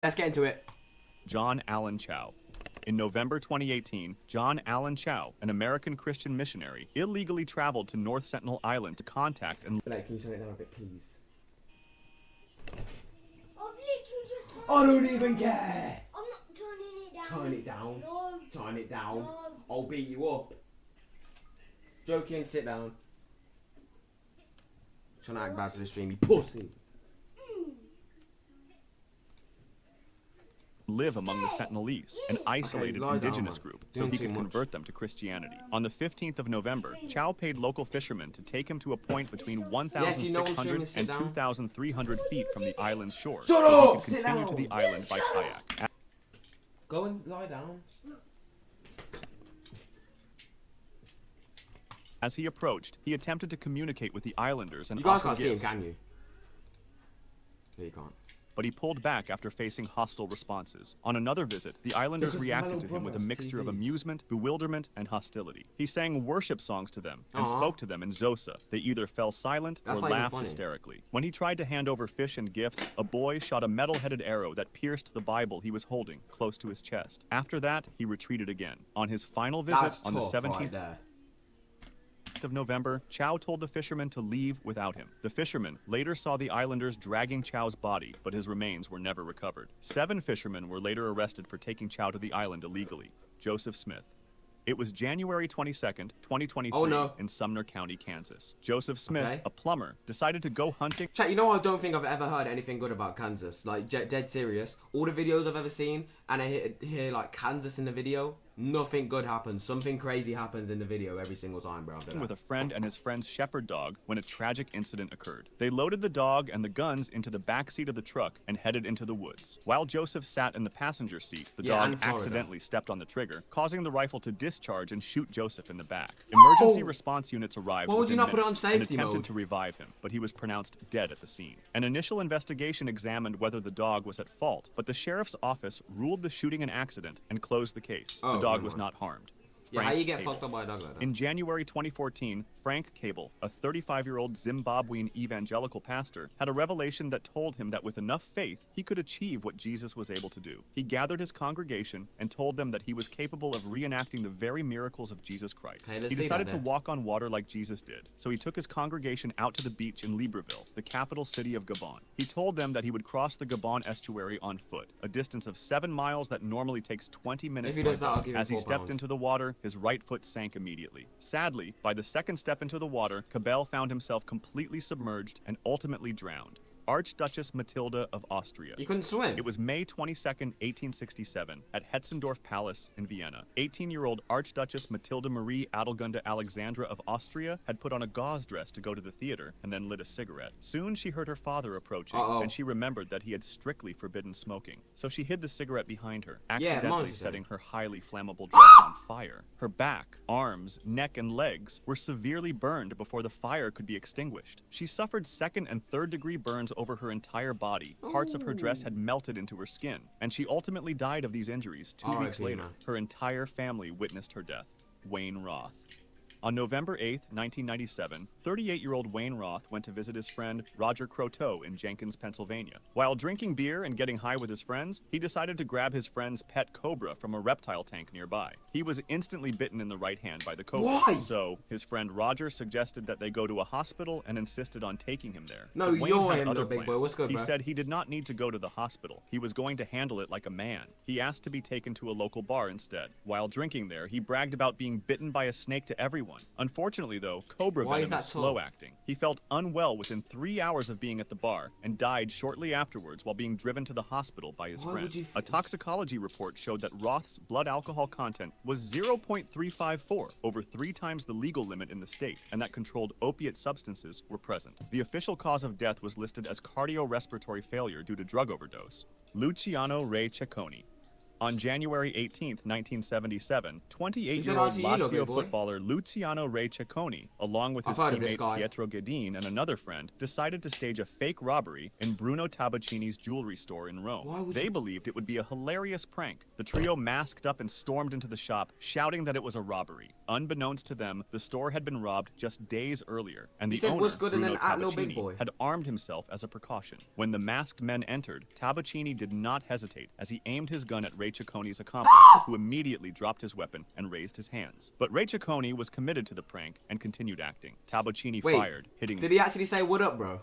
Let's get into it. John Allen Chow. In November 2018, John Allen Chow, an American Christian missionary, illegally traveled to North Sentinel Island to contact and... Like, can you turn it down a bit, please? I've literally just turned I don't even care. I'm not turning it down. Turn it down. No. Turn it down. No. I'll beat you up. Joking, sit down. Trying to act bad for the stream, you pussy. live among the Sentinelese, an isolated indigenous group, so he could convert them to Christianity. On the 15th of November, Chow paid local fishermen to take him to a point between 1,600 and 2,300 feet from the island's shore, so he could continue to the island by kayak. Go and lie down. As he approached, he attempted to communicate with the islanders and you guys offer can't see him, gifts. can you? No, you can't. But he pulled back after facing hostile responses. On another visit, the islanders reacted to him with a mixture of amusement, bewilderment, and hostility. He sang worship songs to them and spoke to them in Xhosa. They either fell silent or laughed hysterically. When he tried to hand over fish and gifts, a boy shot a metal-headed arrow that pierced the Bible he was holding close to his chest. After that, he retreated again. On his final visit on the 17th of November, Chow told the fishermen to leave without him. The fishermen later saw the islanders dragging Chow's body, but his remains were never recovered. 7 fishermen were later arrested for taking Chow to the island illegally. Joseph Smith. It was January 22nd, 2023 in Sumner County, Kansas. Joseph Smith, a plumber, decided to go hunting. Chat, you know, I don't think I've ever heard anything good about Kansas. Like, dead serious. All the videos I've ever seen, and I hear like Kansas in the video, nothing good happens. Something crazy happens in the video every single time, bro. With a friend and his friend's shepherd dog when a tragic incident occurred. They loaded the dog and the guns into the back seat of the truck and headed into the woods. While Joseph sat in the passenger seat, the dog accidentally stepped on the trigger, causing the rifle to discharge and shoot Joseph in the back. Emergency response units arrived within minutes and attempted to revive him, but he was pronounced dead at the scene. An initial investigation examined whether the dog was at fault, but the sheriff's office ruled the shooting an accident and closed the case. The dog was not harmed. How you get fucked up by a dog like that? In January 2014, Frank Cable, a 35-year-old Zimbabwean evangelical pastor, had a revelation that told him that with enough faith, he could achieve what Jesus was able to do. He gathered his congregation and told them that he was capable of reenacting the very miracles of Jesus Christ. He decided to walk on water like Jesus did, so he took his congregation out to the beach in Libreville, the capital city of Gabon. He told them that he would cross the Gabon estuary on foot, a distance of 7 miles that normally takes 20 minutes by boat. As he stepped into the water, his right foot sank immediately. Sadly, by the second step into the water, Cabell found himself completely submerged and ultimately drowned. Archduchess Matilda of Austria. You couldn't swim. It was May 22nd, 1867, at Hetzendorf Palace in Vienna. 18-year-old Archduchess Matilda Marie Adelgunde Alexandra of Austria had put on a gauze dress to go to the theater and then lit a cigarette. Soon she heard her father approaching, and she remembered that he had strictly forbidden smoking. So she hid the cigarette behind her, accidentally setting her highly flammable dress on fire. Her back, arms, neck, and legs were severely burned before the fire could be extinguished. She suffered second and third degree burns over her entire body. Parts of her dress had melted into her skin, and she ultimately died of these injuries 2 weeks later. Her entire family witnessed her death. Wayne Roth. On November 8, 1997, 38-year-old Wayne Roth went to visit his friend Roger Croteau in Jenkins, Pennsylvania. While drinking beer and getting high with his friends, he decided to grab his friend's pet cobra from a reptile tank nearby. He was instantly bitten in the right hand by the cobra. So, his friend Roger suggested that they go to a hospital and insisted on taking him there. No, you're him, little big boy. What's good, bro? He said he did not need to go to the hospital. He was going to handle it like a man. He asked to be taken to a local bar instead. While drinking there, he bragged about being bitten by a snake to everyone. Unfortunately, though, cobra venom is slow-acting. He felt unwell within 3 hours of being at the bar and died shortly afterwards while being driven to the hospital by his friend. A toxicology report showed that Roth's blood alcohol content was 0.354, over 3 times the legal limit in the state, and that controlled opiate substances were present. The official cause of death was listed as cardiorespiratory failure due to drug overdose. Luciano Ray Cecconi. On January 18th, 1977, 28-year-old He's an RTE, Lazio big boy. footballer Luciano Cecconi, along with his I've heard of this teammate guy. Pietro Guedin and another friend, decided to stage a fake robbery in Bruno Tabacini's jewelry store in Why Rome. would They you- believed it would be a hilarious prank. The trio masked up and stormed into the shop, shouting that it was a robbery. Unbeknownst to them, the store had been robbed just days earlier, and He the said, owner, "What's good?" and Bruno then, "Ah, no, big Tabacini, boy." had armed himself as a precaution. When the masked men entered, Tabacini did not hesitate as he aimed his gun at Ray Cecconi's accomplice, who immediately dropped his weapon and raised his hands. But Ray Cecconi was committed to the prank and continued acting. Tabacini Wait, fired, hitting did he actually say what up, bro?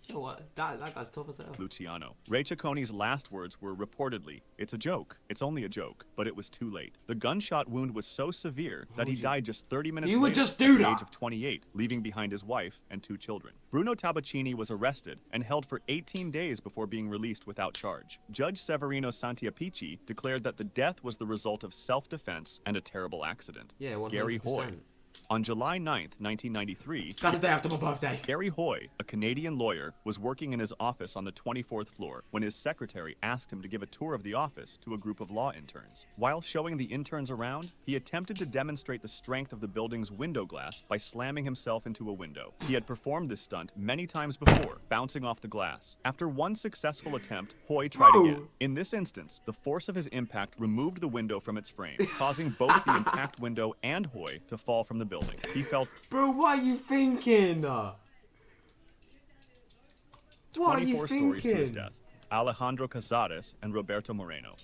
You know what? That guy's tough as hell. Luciano. Ray Cecconi's last words were reportedly, "It's a joke. It's only a joke." But it was too late. The gunshot wound was so severe that he would you- died just 30 minutes You would later just do at the that. age of 28, leaving behind his wife and 2 children. Bruno Tabacini was arrested and held for 18 days before being released without charge. Judge Severino Santiapici declared that the death was the result of self-defense and a terrible accident. Yeah, 100%. Gary Hoy. On July 9th, 1993, That's the day after my birthday. Gary Hoy, a Canadian lawyer, was working in his office on the 24th floor when his secretary asked him to give a tour of the office to a group of law interns. While showing the interns around, he attempted to demonstrate the strength of the building's window glass by slamming himself into a window. He had performed this stunt many times before, bouncing off the glass. After one successful attempt, Hoy tried Bro. again. In this instance, the force of his impact removed the window from its frame, causing both the intact window and Hoy to fall from the building. He fell Bro, what are you thinking? What are you 24 stories to his thinking? death. Alejandro Cazares and Roberto Moreno.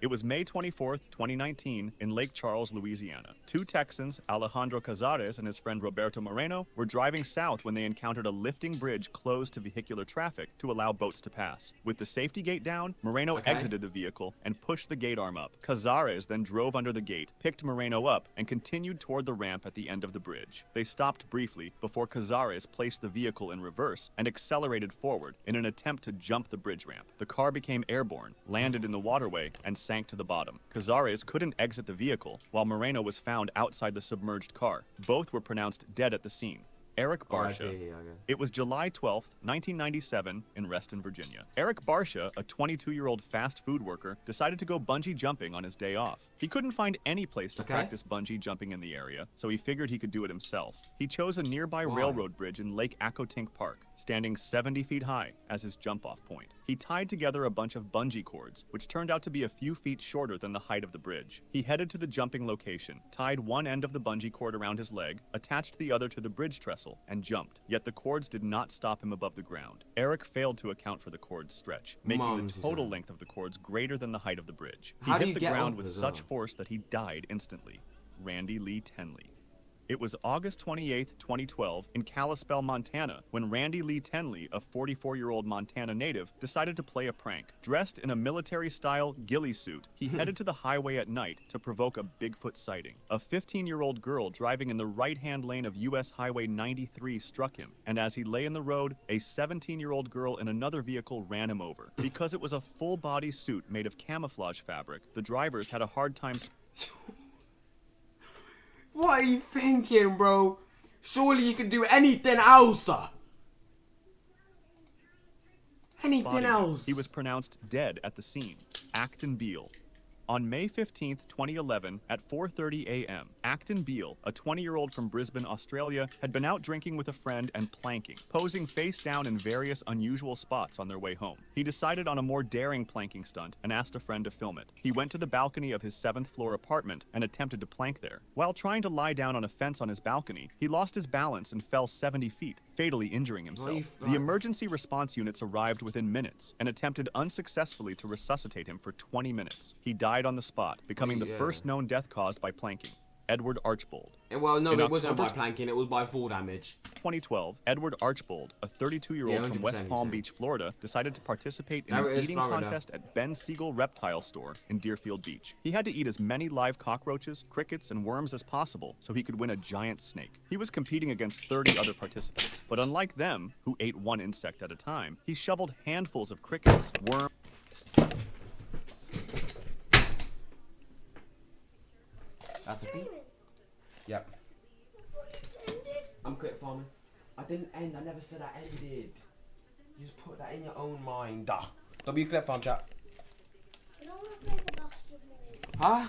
It was May 24th, 2019, in Lake Charles, Louisiana. 2 Texans, Alejandro Cazares and his friend Roberto Moreno, were driving south when they encountered a lifting bridge closed to vehicular traffic to allow boats to pass. With the safety gate down, Moreno Okay. exited the vehicle and pushed the gate arm up. Cazares then drove under the gate, picked Moreno up, and continued toward the ramp at the end of the bridge. They stopped briefly before Cazares placed the vehicle in reverse and accelerated forward in an attempt to jump the bridge ramp. The car became airborne, landed in the waterway, and sank to the bottom. Cazares couldn't exit the vehicle, while Moreno was found outside the submerged car. Both were pronounced dead at the scene. Eric Barsha. RIP, I guess. It was July 12th, 1997, in Reston, Virginia. Eric Barsha, a 22-year-old fast food worker, decided to go bungee jumping on his day off. He couldn't find any place to Okay. practice bungee jumping in the area, so he figured he could do it himself. He chose a nearby Why? railroad bridge in Lake Accotink Park, standing 70 feet high, as his jump-off point. He tied together a bunch of bungee cords, which turned out to be a few feet shorter than the height of the bridge. He headed to the jumping location, tied one end of the bungee cord around his leg, attached the other to the bridge trestle, and jumped. Yet the cords did not stop him above the ground. Eric failed to account for the cord's stretch, making Mom, the she total said. length of the cords greater than the height of the bridge. He How do hit you the get ground up with as such well? force that he died instantly. Randy Lee Tenley. It was August 28, 2012, in Kalispell, Montana, when Randy Lee Tenley, a 44-year-old Montana native, decided to play a prank. Dressed in a military-style ghillie suit, he headed to the highway at night to provoke a Bigfoot sighting. A 15-year-old girl driving in the right-hand lane of U.S. Highway 93 struck him, and as he lay in the road, a 17-year-old girl in another vehicle ran him over. Because it was a full-body suit made of camouflage fabric, the drivers had a hard time What are you thinking, bro? Surely you could do anything else. Anything spotting him. else. He was pronounced dead at the scene. Acton Beale. On May 15, 2011, at 4:30 a.m., Acton Beale, a 20-year-old from Brisbane, Australia, had been out drinking with a friend and planking, posing face down in various unusual spots on their way home. He decided on a more daring planking stunt and asked a friend to film it. He went to the balcony of his 7th-floor apartment and attempted to plank there. While trying to lie down on a fence on his balcony, he lost his balance and fell 70 feet, fatally injuring himself. The emergency response units arrived within minutes and attempted unsuccessfully to resuscitate him for 20 minutes. He died on the spot, becoming the Yeah. first known death caused by planking. Edward Archbold. Well, no, In it wasn't by October planking, it was by fall damage. 2012, Edward Archbold, a 32-year-old Yeah, from West 100%, Palm yeah. Beach, Florida, decided to participate in There an it is, eating Florida. contest at Ben Siegel Reptile Store in Deerfield Beach. He had to eat as many live cockroaches, crickets, and worms as possible so he could win a giant snake. He was competing against 30 other participants, but unlike them, who ate one insect at a time, he shoveled handfuls of crickets, worms, That's a feat. Yep. I'm quit farming. I didn't end. I never said I ended. You just put that in your own mind. W clip farm chat. I don't want to play the basketball. Huh?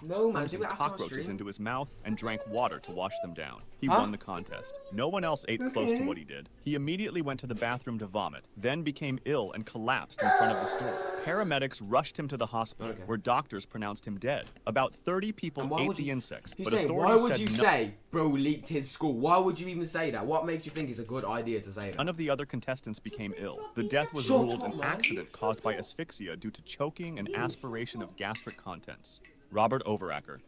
No, man. Worms Do and it after my cockroaches stream. into his mouth and drank water to wash them down. He Huh? won the contest. No one else ate close to what he did. He immediately went to the bathroom to vomit, then became ill and collapsed in front of the store. Paramedics rushed him to the hospital, Okay. where doctors pronounced him dead. About 30 people And why ate would the you- insects, He's but saying, why authorities would said you say, bro leaked his school? Why would you even say that? What makes you think it's a good idea to say that? none of the other contestants became ill. The death was Shut ruled up, an man. accident caused by asphyxia due to choking and aspiration of gastric contents. Robert Overacker.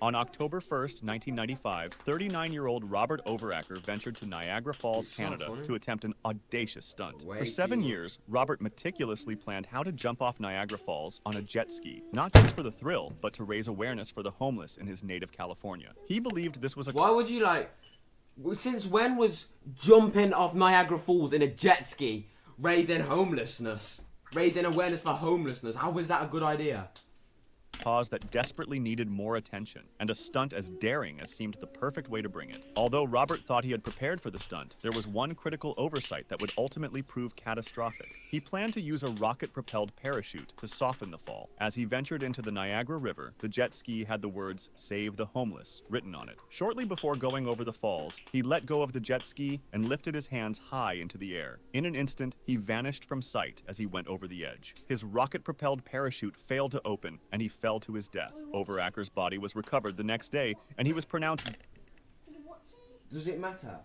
On October 1st, 1995, 39-year-old Robert Overacker ventured to Niagara Falls, He's so Canada, funny. to attempt an audacious stunt. Way For 7 too years, Robert meticulously planned how to jump off Niagara Falls on a jet ski, not just for the thrill, but to raise awareness for the homeless in his native California. He believed this was a Why would you like? Since when was jumping off Niagara Falls in a jet ski raising homelessness, raising awareness for homelessness? How was that a good idea? cause that desperately needed more attention, and a stunt as daring as seemed the perfect way to bring it. Although Robert thought he had prepared for the stunt, there was one critical oversight that would ultimately prove catastrophic. He planned to use a rocket-propelled parachute to soften the fall. As he ventured into the Niagara River, the jet ski had the words, "Save the Homeless," written on it. Shortly before going over the falls, he let go of the jet ski and lifted his hands high into the air. In an instant, he vanished from sight as he went over the edge. His rocket-propelled parachute failed to open, and he fell to his death. Overacker's body was recovered the next day, and he was pronounced... Does it matter?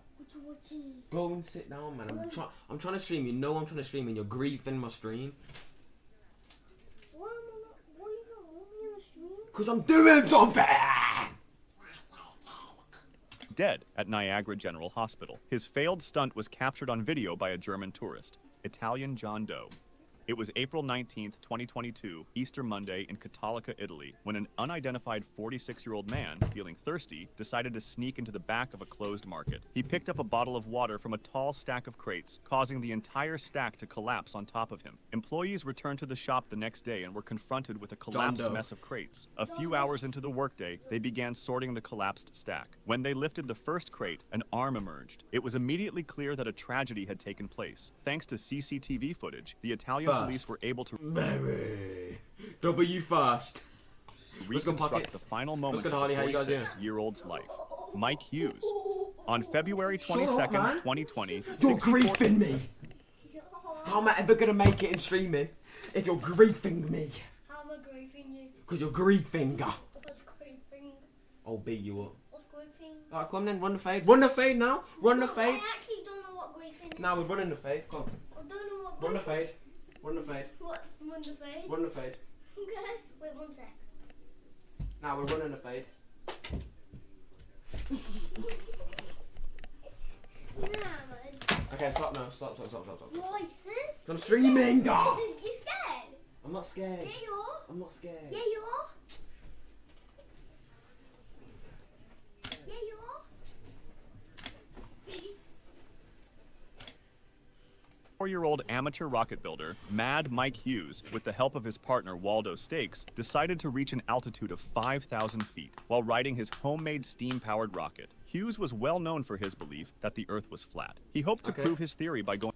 Go and sit down, man. I'm trying to stream. You know I'm trying to stream, and you're griefing my stream. Why are you not want me on the stream? Because I'm doing something! dead at Niagara General Hospital. His failed stunt was captured on video by a German tourist, Italian John Doe. It was April 19th, 2022, Easter Monday in Catalica, Italy, when an unidentified 46-year-old man, feeling thirsty, decided to sneak into the back of a closed market. He picked up a bottle of water from a tall stack of crates, causing the entire stack to collapse on top of him. Employees returned to the shop the next day and were confronted with a collapsed Doe. mess of crates. A few hours into the workday, they began sorting the collapsed stack. When they lifted the first crate, an arm emerged. It was immediately clear that a tragedy had taken place. Thanks to CCTV footage, the Italian police were able to Baby. W first. reconstruct pockets. the final moments good, of Harley? the How you guys doing? 46-year-old's life. Mike Hughes. On February Shut up, 22nd, man. 2020, You're 64 griefing me. How am I ever gonna make it in streaming if you're griefing me? How am I griefing you? Because you're griefing. What's griefing? I'll beat you up. What's griefing? Alright, come then, run the fade. Run the fade now. Run the No, fade. I actually don't know what griefing is. Now we're running the fade. Come. I don't know what Run the griefing fade. is. Run the fade. What? Run the fade? Run the fade. Okay. Wait 1 sec. Now we're running the fade. Nah, man. Okay, stop now. Stop. Why? Huh? I'm streaming. You scared? I'm not scared. Yeah, you are. I'm not scared. Yeah, you are. Yeah, you are. 4-year-old amateur rocket builder, Mad Mike Hughes, with the help of his partner Waldo Stakes, decided to reach an altitude of 5,000 feet while riding his homemade steam-powered rocket. Hughes was well known for his belief that the Earth was flat. He hoped to Okay. prove his theory by going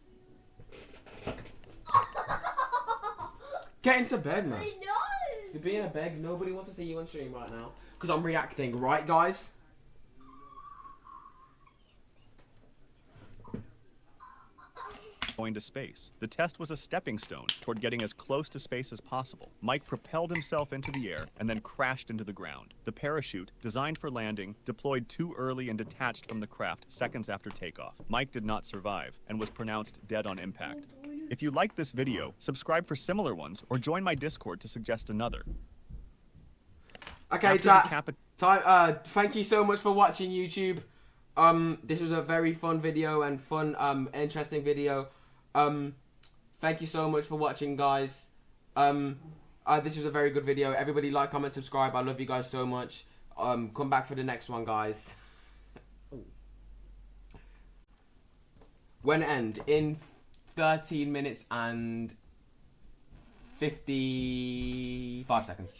Get into bed, man. I know. You're being a beg. Nobody wants to see you on stream right now. Because I'm reacting, right, guys? to space. The test was a stepping stone toward getting as close to space as possible. Mike propelled himself into the air and then crashed into the ground. The parachute, designed for landing, deployed too early and detached from the craft seconds after takeoff. Mike did not survive and was pronounced dead on impact. If you liked this video, subscribe for similar ones or join my Discord to suggest another. Okay, After chat. Thank you so much for watching, YouTube. This was a very fun video and fun, interesting video. Thank you so much for watching, guys. This was a very good video. Everybody like, comment, subscribe. I love you guys so much. Come back for the next one, guys. When end? In 13 minutes and 55 seconds.